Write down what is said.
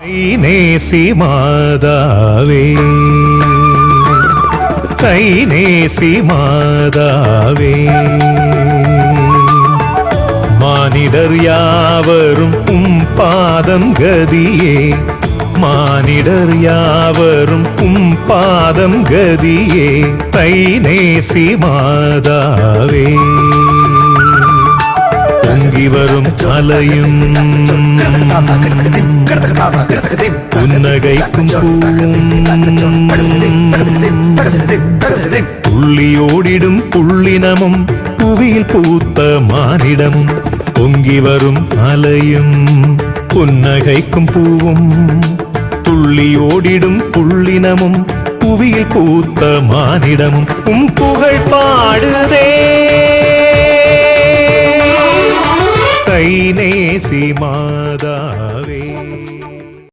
கைநேசி மாதாவே கைநேசி மாதாவே மானிடர் யாவரும் பாதம் கதியே மானிடர் யாவரும் பாதம் கதியே கைநேசி மாதாவே பொங்கி வரும் அலையும் புன்னகைக்கும் புள்ளியோடிடும் புள்ளினமும் புவியில் பூத்த மானிடமும் பொங்கி வரும் அலையும் புன்னகைக்கும் பூவும் துள்ளியோடிடும் புள்ளினமும் புவியில் பூத்த மானிடமும் புகழ் பாடுதே கைநேசி மாதா